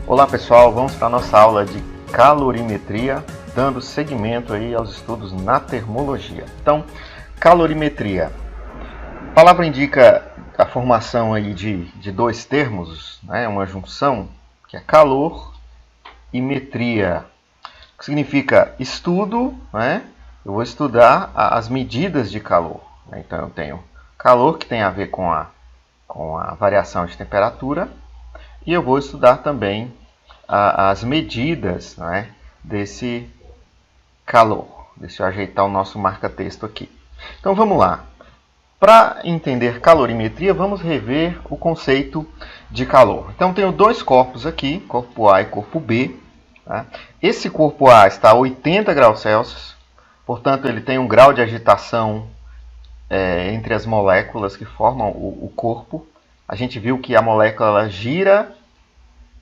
Olá pessoal, vamos para a nossa aula de calorimetria, dando seguimento aí aos estudos na termologia. Então, calorimetria. A palavra indica a formação aí de dois termos, né? Uma junção, que é calor e metria, que significa estudo, né? Eu vou estudar as medidas de calor. Então eu tenho calor, que tem a ver com a variação de temperatura, e eu vou estudar também as medidas, né, desse calor. Deixa eu ajeitar o nosso marca-texto aqui. Então vamos lá. Para entender calorimetria, vamos rever o conceito de calor. Então tenho dois corpos aqui, corpo A e corpo B. Tá? Esse corpo A está a 80 graus Celsius, portanto ele tem um grau de agitação entre as moléculas que formam o corpo. A gente viu que a molécula ela gira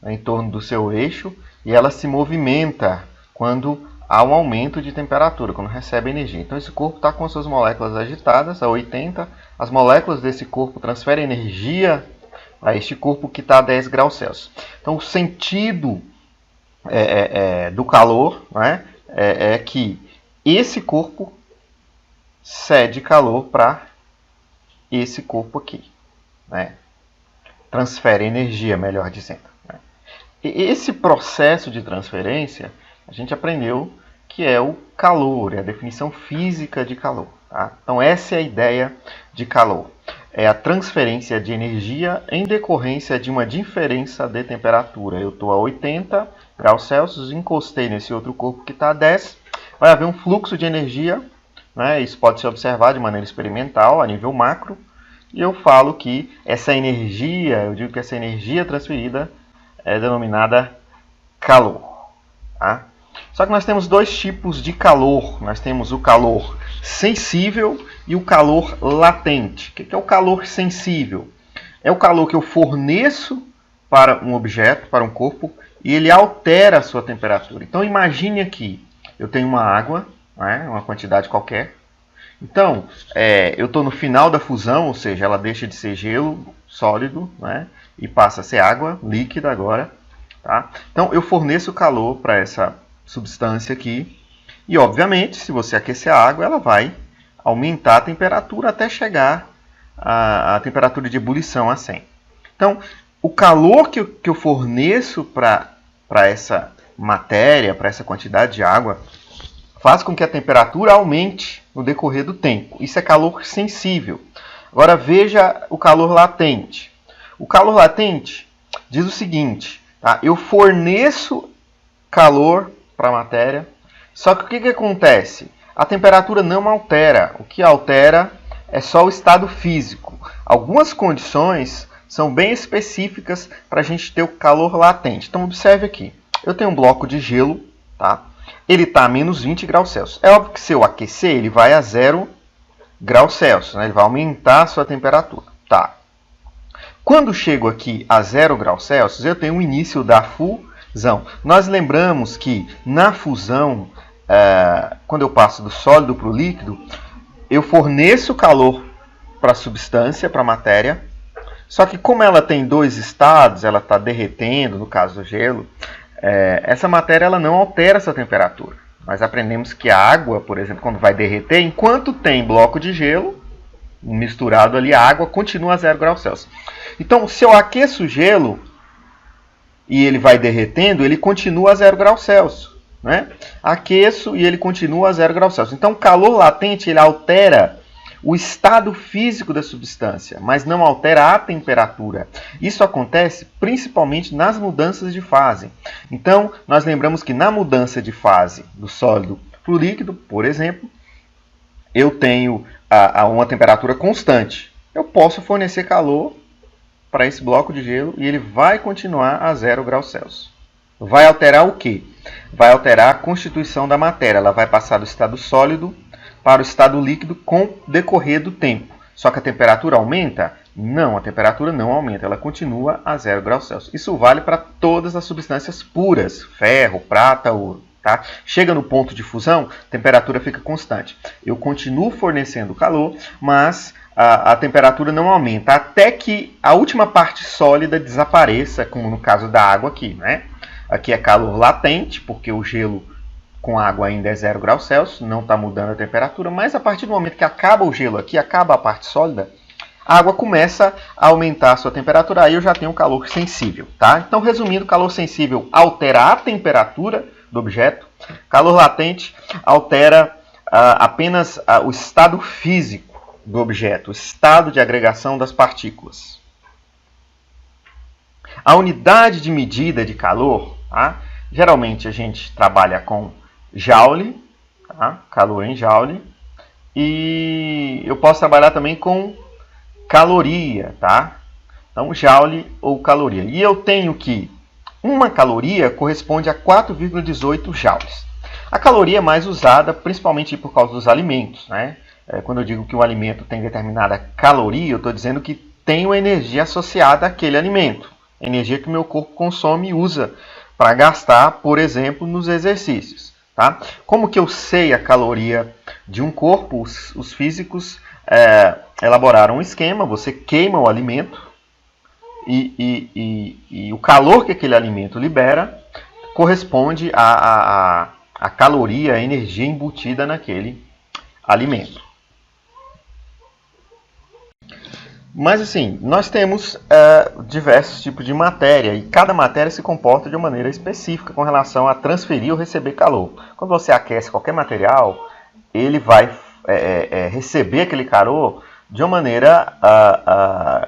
em torno do seu eixo e ela se movimenta quando há um aumento de temperatura, quando recebe energia. Então esse corpo está com as suas moléculas agitadas a 80, as moléculas desse corpo transferem energia a este corpo que está a 10 graus Celsius. Então o sentido do calor, né, é que esse corpo cede calor para esse corpo aqui, né? Transfere energia, melhor dizendo. Né? E esse processo de transferência, a gente aprendeu que é o calor, é a definição física de calor. Tá? Então essa é a ideia de calor. É a transferência de energia em decorrência de uma diferença de temperatura. Eu estou a 80 graus Celsius, encostei nesse outro corpo que está a 10, vai haver um fluxo de energia, né? Isso pode ser observado de maneira experimental, a nível macro, e eu falo que essa energia, eu digo que essa energia transferida é denominada calor. Tá? Só que nós temos dois tipos de calor. Nós temos o calor sensível e o calor latente. O que é o calor sensível? É o calor que eu forneço para um objeto, para um corpo, e ele altera a sua temperatura. Então imagine aqui, eu tenho uma água, né, uma quantidade qualquer. Então, eu estou no final da fusão, ou seja, ela deixa de ser gelo sólido, né, e passa a ser água líquida agora. Tá? Então, eu forneço calor para essa substância aqui. E, obviamente, se você aquecer a água, ela vai aumentar a temperatura até chegar à temperatura de ebulição a 100. Então, o calor que eu forneço para essa matéria, para essa quantidade de água, faz com que a temperatura aumente no decorrer do tempo. Isso é calor sensível. Agora veja o calor latente. O calor latente diz o seguinte, tá? Eu forneço calor para a matéria, só que o que acontece? A temperatura não altera. O que altera é só o estado físico. Algumas condições são bem específicas para a gente ter o calor latente. Então observe aqui. Eu tenho um bloco de gelo, tá? Ele está a menos 20 graus Celsius. É óbvio que se eu aquecer, ele vai a 0 graus Celsius. Né? Ele vai aumentar a sua temperatura. Tá. Quando chego aqui a 0 graus Celsius, eu tenho o início da fusão. Nós lembramos que na fusão, quando eu passo do sólido para o líquido, eu forneço calor para a substância, para a matéria. Só que como ela tem dois estados, ela está derretendo, no caso do gelo, essa matéria ela não altera essa temperatura. Nós aprendemos que a água, por exemplo, quando vai derreter, enquanto tem bloco de gelo misturado ali, a água continua a 0 graus Celsius. Então, se eu aqueço o gelo e ele vai derretendo, ele continua a 0 graus Celsius. Né? Aqueço e ele continua a 0 graus Celsius. Então, o calor latente ele altera o estado físico da substância, mas não altera a temperatura. Isso acontece principalmente nas mudanças de fase. Então, nós lembramos que na mudança de fase do sólido para o líquido, por exemplo, eu tenho uma temperatura constante. Eu posso fornecer calor para esse bloco de gelo e ele vai continuar a 0 graus Celsius. Vai alterar o quê? Vai alterar a constituição da matéria. Ela vai passar do estado sólido para o estado líquido com o decorrer do tempo. Só que a temperatura aumenta? Não, a temperatura não aumenta, ela continua a 0 graus Celsius. Isso vale para todas as substâncias puras, ferro, prata, ouro. Tá? Chega no ponto de fusão, a temperatura fica constante. Eu continuo fornecendo calor, mas a temperatura não aumenta, até que a última parte sólida desapareça, como no caso da água aqui. Né? Aqui é calor latente, porque o gelo com água ainda é 0 graus Celsius, não está mudando a temperatura, mas a partir do momento que acaba o gelo aqui, acaba a parte sólida, a água começa a aumentar a sua temperatura, aí eu já tenho calor sensível, tá? Então, resumindo, calor sensível altera a temperatura do objeto, calor latente altera apenas o estado físico do objeto, o estado de agregação das partículas. A unidade de medida de calor, tá? Geralmente a gente trabalha com joule, tá? Calor em joule, e eu posso trabalhar também com caloria, tá? Então, joule ou caloria. E eu tenho que uma caloria corresponde a 4,18 joules. A caloria é mais usada principalmente por causa dos alimentos, né? Quando eu digo que um alimento tem determinada caloria, eu estou dizendo que tem uma energia associada àquele alimento. Energia que o meu corpo consome e usa para gastar, por exemplo, nos exercícios. Tá? Como que eu sei a caloria de um corpo? Os físicos elaboraram um esquema, você queima o alimento e o calor que aquele alimento libera corresponde à caloria, à energia embutida naquele alimento. Mas assim, nós temos diversos tipos de matéria e cada matéria se comporta de uma maneira específica com relação a transferir ou receber calor. Quando você aquece qualquer material, ele vai receber aquele calor de uma maneira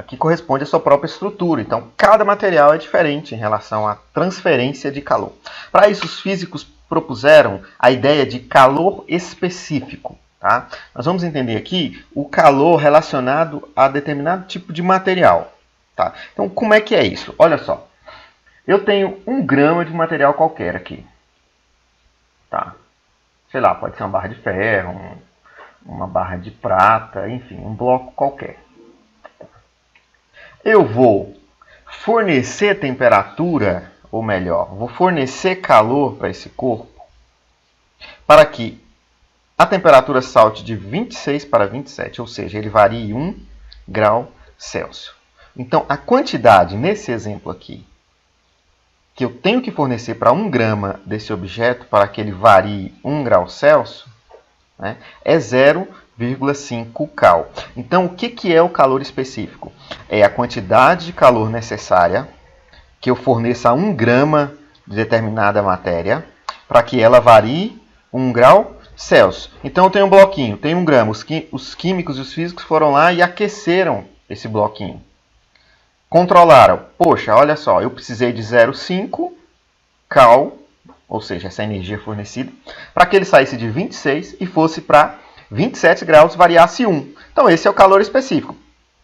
que corresponde à sua própria estrutura. Então, cada material é diferente em relação à transferência de calor. Para isso, os físicos propuseram a ideia de calor específico. Tá? Nós vamos entender aqui o calor relacionado a determinado tipo de material. Tá? Então, como é que é isso? Olha só. Eu tenho 1 grama de material qualquer aqui. Tá? Sei lá, pode ser uma barra de ferro, uma barra de prata, enfim, um bloco qualquer. Eu vou fornecer temperatura, ou melhor, vou fornecer calor para esse corpo para que a temperatura salte de 26 para 27, ou seja, ele varie 1 grau Celsius. Então, a quantidade, nesse exemplo aqui, que eu tenho que fornecer para 1 grama desse objeto para que ele varie 1 grau Celsius, né, é 0,5 cal. Então, o que é o calor específico? É a quantidade de calor necessária que eu forneça a 1 grama de determinada matéria para que ela varie 1 grau Celsius. Então eu tenho um bloquinho, tem 1 grama. Os químicos e os físicos foram lá e aqueceram esse bloquinho. Controlaram. Poxa, olha só, eu precisei de 0,5 cal, ou seja, essa energia fornecida, para que ele saísse de 26 e fosse para 27 graus, variasse 1. Então esse é o calor específico.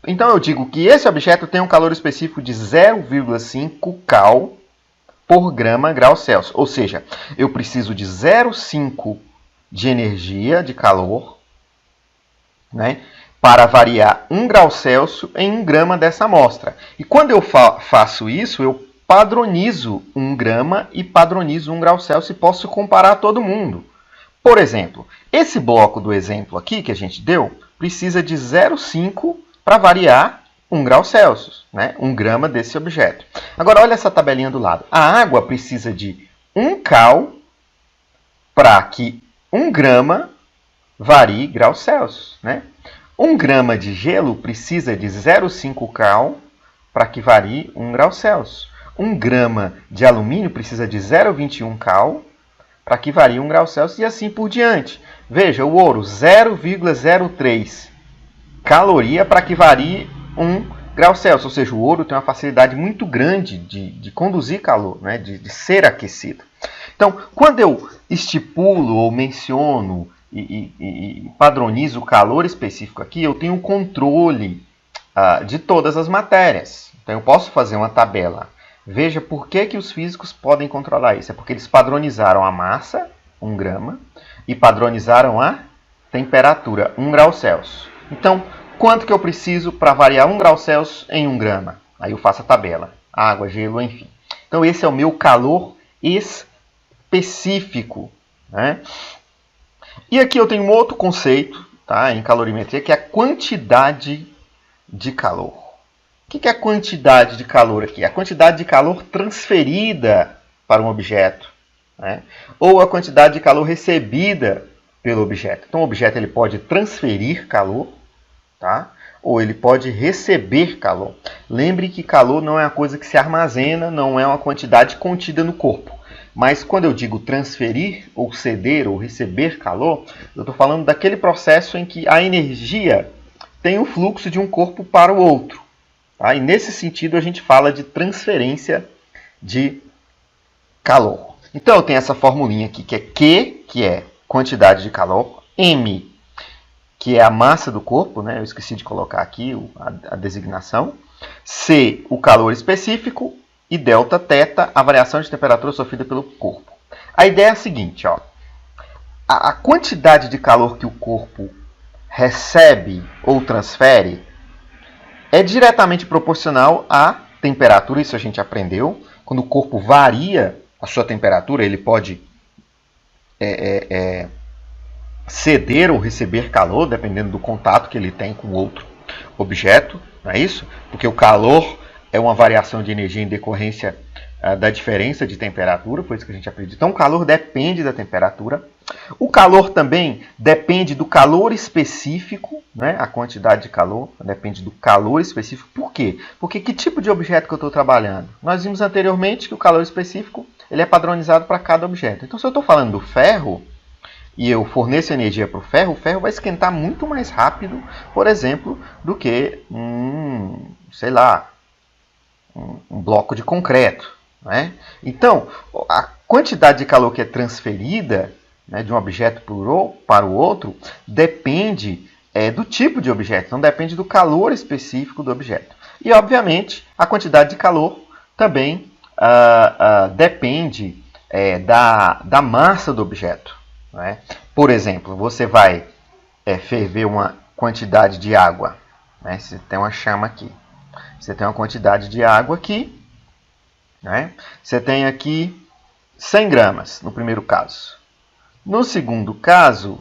Então eu digo que esse objeto tem um calor específico de 0,5 cal por grama grau Celsius. Ou seja, eu preciso de 0,5 de energia, de calor, né, para variar 1 grau Celsius em 1 grama dessa amostra. E quando eu faço isso, eu padronizo 1 grama e padronizo 1 grau Celsius e posso comparar todo mundo. Por exemplo, esse bloco do exemplo aqui que a gente deu precisa de 0,5 para variar 1 grau Celsius, né, 1 grama desse objeto. Agora, olha essa tabelinha do lado. A água precisa de 1 cal para que 1 grama varie graus Celsius, né? 1 grama de gelo precisa de 0,5 cal para que varie 1 grau Celsius. 1 grama de alumínio precisa de 0,21 cal para que varie 1 grau Celsius e assim por diante. Veja, o ouro, 0,03 caloria para que varie 1 grau Celsius. Ou seja, o ouro tem uma facilidade muito grande de conduzir calor, né? de ser aquecido. Então, quando eu estipulo ou menciono e padronizo o calor específico aqui, eu tenho um controle de todas as matérias. Então, eu posso fazer uma tabela. Veja por que os físicos podem controlar isso. É porque eles padronizaram a massa, 1 grama, e padronizaram a temperatura, 1 grau Celsius. Então, quanto que eu preciso para variar 1 grau Celsius em 1 grama? Aí eu faço a tabela. Água, gelo, enfim. Então, esse é o meu calor específico, né? E aqui eu tenho um outro conceito, tá, em calorimetria, que é a quantidade de calor. O que é a quantidade de calor aqui? A quantidade de calor transferida para um objeto, né? Ou a quantidade de calor recebida pelo objeto. Então, o objeto ele pode transferir calor, tá? Ou ele pode receber calor. Lembre que calor não é uma coisa que se armazena, não é uma quantidade contida no corpo. Mas quando eu digo transferir, ou ceder, ou receber calor, eu estou falando daquele processo em que a energia tem o fluxo de um corpo para o outro. Tá? E nesse sentido a gente fala de transferência de calor. Então eu tenho essa formulinha aqui, que é Q, que é quantidade de calor, M, que é a massa do corpo, né? Eu esqueci de colocar aqui a designação, C, o calor específico, e delta θ, a variação de temperatura sofrida pelo corpo. A ideia é a seguinte, ó, a quantidade de calor que o corpo recebe ou transfere é diretamente proporcional à temperatura, isso a gente aprendeu. Quando o corpo varia a sua temperatura, ele pode ceder ou receber calor, dependendo do contato que ele tem com outro objeto, não é isso? Porque o calor é uma variação de energia em decorrência da diferença de temperatura, foi isso que a gente aprendeu. Então, o calor depende da temperatura. O calor também depende do calor específico, né? A quantidade de calor depende do calor específico. Por quê? Porque que tipo de objeto que eu estou trabalhando? Nós vimos anteriormente que o calor específico ele é padronizado para cada objeto. Então, se eu estou falando do ferro, e eu forneço energia para o ferro vai esquentar muito mais rápido, por exemplo, do que sei lá, um bloco de concreto, né? Então, a quantidade de calor que é transferida, né, de um objeto para o outro depende do tipo de objeto, não depende do calor específico do objeto. E, obviamente, a quantidade de calor também depende da massa do objeto. Né? Por exemplo, você vai ferver uma quantidade de água. Né? Você tem uma chama aqui. Você tem uma quantidade de água aqui. Né? Você tem aqui 100 gramas, no primeiro caso. No segundo caso,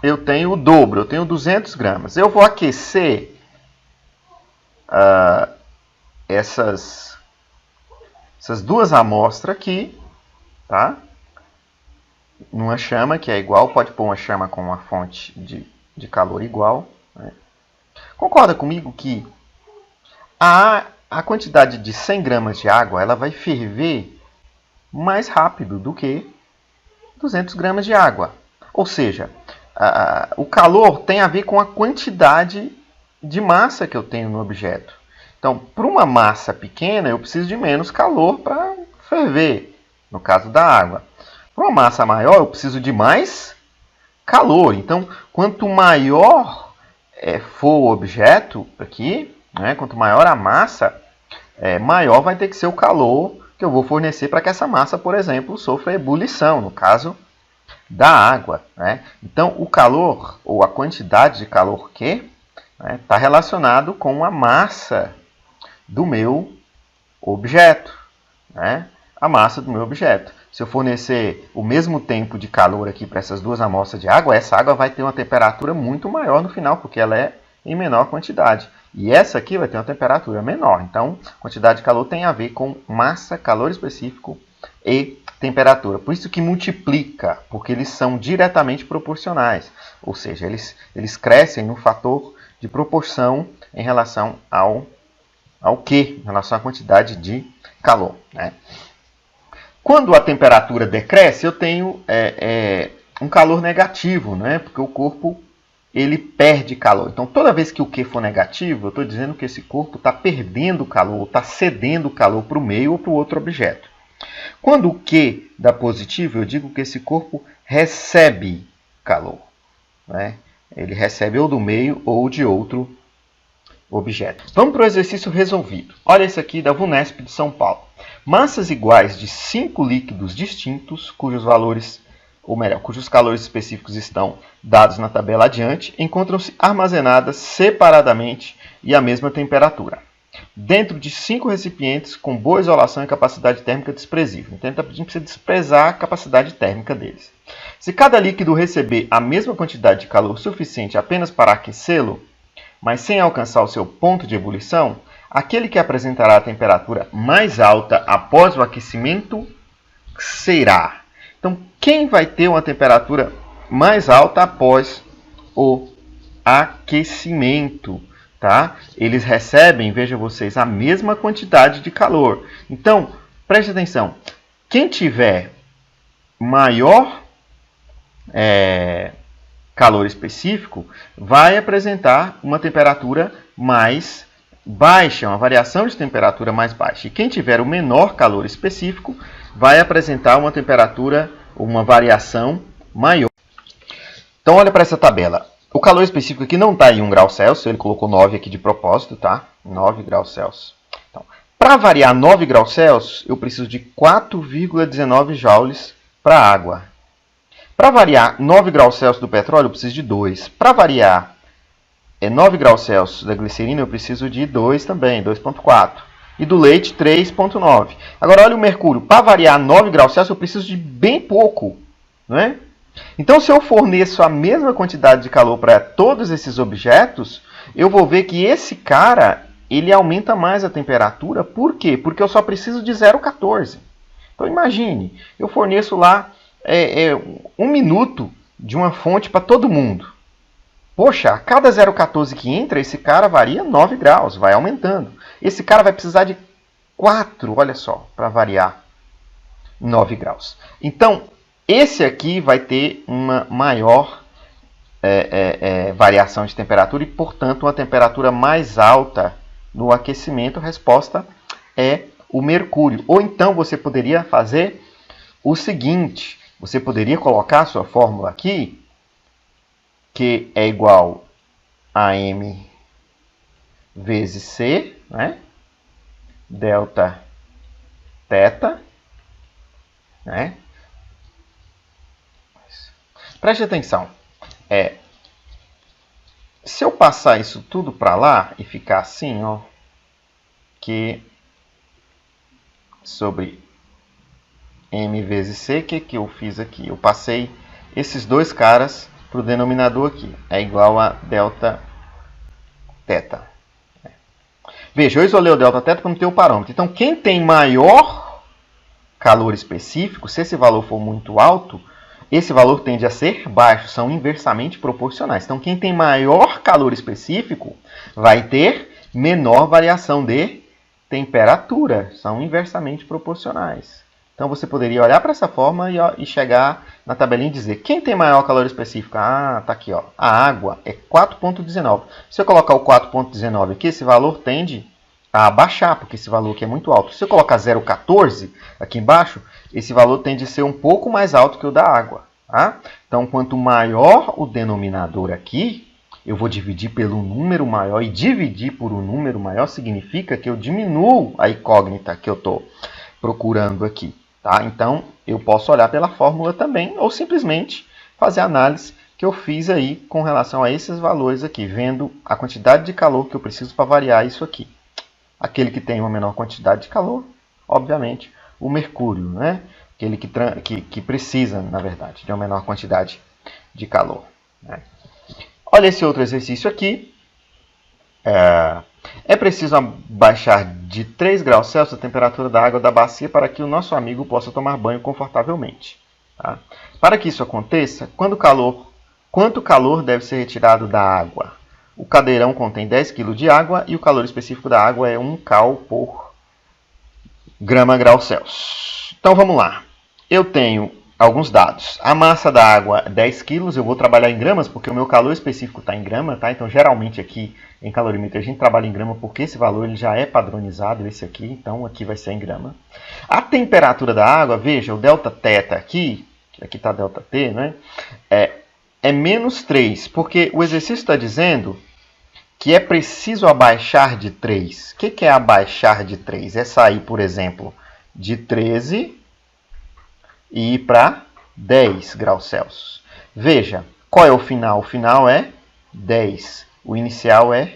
eu tenho o dobro, eu tenho 200 gramas. Eu vou aquecer essas duas amostras aqui, tá? Numa chama que é igual, pode pôr uma chama com uma fonte de calor igual. Né? Concorda comigo que a quantidade de 100 gramas de água ela vai ferver mais rápido do que 200 gramas de água. Ou seja, o calor tem a ver com a quantidade de massa que eu tenho no objeto. Então, para uma massa pequena, eu preciso de menos calor para ferver, no caso da água. Para uma massa maior, eu preciso de mais calor. Então, quanto maior for o objeto aqui, né, quanto maior a massa, maior vai ter que ser o calor que eu vou fornecer para que essa massa, por exemplo, sofra ebulição, no caso da água. Né? Então, o calor, ou a quantidade de calor Q, está relacionado com a massa do meu objeto. Né? A massa do meu objeto. Se eu fornecer o mesmo tempo de calor aqui para essas duas amostras de água, essa água vai ter uma temperatura muito maior no final, porque ela é em menor quantidade. E essa aqui vai ter uma temperatura menor. Então, quantidade de calor tem a ver com massa, calor específico e temperatura. Por isso que multiplica, porque eles são diretamente proporcionais. Ou seja, eles crescem no fator de proporção em relação ao Q, em relação à quantidade de calor. Né? Quando a temperatura decresce, eu tenho um calor negativo, né? Porque o corpo ele perde calor. Então, toda vez que o Q for negativo, eu estou dizendo que esse corpo está perdendo calor, está cedendo calor para o meio ou para o outro objeto. Quando o Q dá positivo, eu digo que esse corpo recebe calor. Né? Ele recebe ou do meio ou de outro objeto. Vamos para o exercício resolvido. Olha esse aqui da VUNESP de São Paulo. Massas iguais de 5 líquidos distintos, cujos calores específicos estão dados na tabela adiante, encontram-se armazenadas separadamente e à mesma temperatura, dentro de 5 recipientes com boa isolação e capacidade térmica desprezível. Então, ele está pedindo para você desprezar a capacidade térmica deles. Se cada líquido receber a mesma quantidade de calor suficiente apenas para aquecê-lo, mas sem alcançar o seu ponto de ebulição, Aquele que apresentará a temperatura mais alta após o aquecimento será. Então, quem vai ter uma temperatura mais alta após o aquecimento? Tá? Eles recebem, vejam vocês, a mesma quantidade de calor. Então, preste atenção. Quem tiver maior calor específico vai apresentar uma temperatura mais baixa, uma variação de temperatura mais baixa. E quem tiver o menor calor específico vai apresentar uma temperatura, uma variação maior. Então, olha para essa tabela. O calor específico aqui não está em 1 grau Celsius, ele colocou 9 aqui de propósito, tá? 9 graus Celsius. Então, para variar 9 graus Celsius, eu preciso de 4,19 joules para a água. Para variar 9 graus Celsius do petróleo, eu preciso de 2. Para variar 9 graus Celsius da glicerina, eu preciso de 2 também, 2,4. E do leite, 3,9. Agora, olha o mercúrio. Para variar 9 graus Celsius, eu preciso de bem pouco, não é? Então, se eu forneço a mesma quantidade de calor para todos esses objetos, eu vou ver que esse cara, ele aumenta mais a temperatura. Por quê? Porque eu só preciso de 0,14. Então, imagine, eu forneço lá 1 minuto de uma fonte para todo mundo. Poxa, a cada 0,14 que entra, esse cara varia 9 graus, vai aumentando. Esse cara vai precisar de 4, olha só, para variar 9 graus. Então, esse aqui vai ter uma maior variação de temperatura e, portanto, uma temperatura mais alta no aquecimento. A resposta é o mercúrio. Ou então você poderia fazer o seguinte, você poderia colocar a sua fórmula aqui, que é igual a M vezes C, né? Delta θ, né? Preste atenção. Se eu passar isso tudo para lá e ficar assim, ó, Q sobre M vezes C, o que eu fiz aqui? Eu passei esses dois caras para o denominador aqui. É igual a delta θ. Veja, eu isolei o delta θ para não ter o parâmetro. Então, quem tem maior calor específico, se esse valor for muito alto, esse valor tende a ser baixo, são inversamente proporcionais. Então, quem tem maior calor específico vai ter menor variação de temperatura, são inversamente proporcionais. Então, você poderia olhar para essa forma e chegar na tabelinha e dizer, quem tem maior calor específico? Ah, tá aqui, ó. A água é 4,19. Se eu colocar o 4,19 aqui, esse valor tende a baixar, porque esse valor aqui é muito alto. Se eu colocar 0,14 aqui embaixo, esse valor tende a ser um pouco mais alto que o da água. Tá? Então, quanto maior o denominador aqui, eu vou dividir pelo número maior. E dividir por um número maior significa que eu diminuo a incógnita que eu estou procurando aqui. Tá? Então, eu posso olhar pela fórmula também, ou simplesmente fazer a análise que eu fiz aí com relação a esses valores aqui, vendo a quantidade de calor que eu preciso para variar isso aqui. Aquele que tem uma menor quantidade de calor, obviamente, o mercúrio, né? Aquele que precisa, na verdade, de uma menor quantidade de calor. Né? Olha esse outro exercício aqui. É preciso abaixar de 3 graus Celsius a temperatura da água da bacia para que o nosso amigo possa tomar banho confortavelmente. Tá? Para que isso aconteça, quanto calor deve ser retirado da água? O caldeirão contém 10 kg de água e o calor específico da água é 1 cal por grau Celsius. Então vamos lá. Eu tenho alguns dados. A massa da água é 10 kg, eu vou trabalhar em gramas porque o meu calor específico está em grama, tá? Então geralmente aqui em calorimetria a gente trabalha em grama porque esse valor ele já é padronizado, esse aqui, então aqui vai ser em grama. A temperatura da água, veja, o delta θ aqui está delta T, né? É menos 3, porque o exercício está dizendo que é preciso abaixar de 3. O que é abaixar de 3? É sair, por exemplo, de 13 e ir para 10 graus Celsius. Veja, qual é o final? O final é 10. O inicial é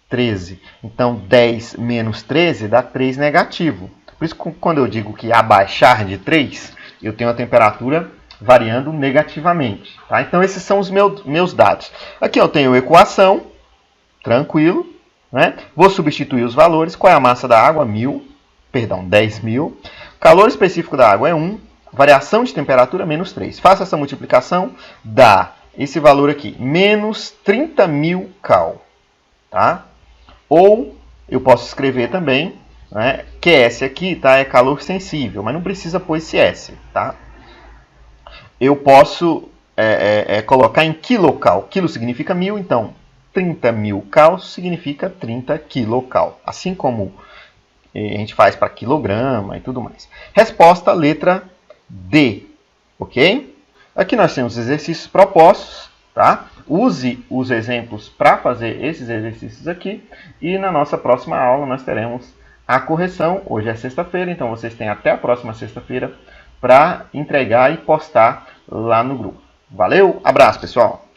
13. Então, 10 menos 13 dá 3 negativo. Por isso, quando eu digo que abaixar de 3, eu tenho a temperatura variando negativamente. Tá? Então, esses são os meus dados. Aqui eu tenho a equação, tranquilo. né? Vou substituir os valores. Qual é a massa da água? 10.000. Calor específico da água é 1. Variação de temperatura, menos 3. Faça essa multiplicação, dá esse valor aqui, menos 30.000 cal. Tá? Ou eu posso escrever também, né, que S aqui tá, é calor sensível, mas não precisa pôr esse S. Tá? Eu posso colocar em quilocal. Quilo significa 1.000, então 30.000 cal significa 30 quilocal. Assim como a gente faz para quilograma e tudo mais. Resposta, letra D. Ok? Aqui nós temos exercícios propostos. Tá? Use os exemplos para fazer esses exercícios aqui. E na nossa próxima aula nós teremos a correção. Hoje é sexta-feira, então vocês têm até a próxima sexta-feira para entregar e postar lá no grupo. Valeu, abraço pessoal!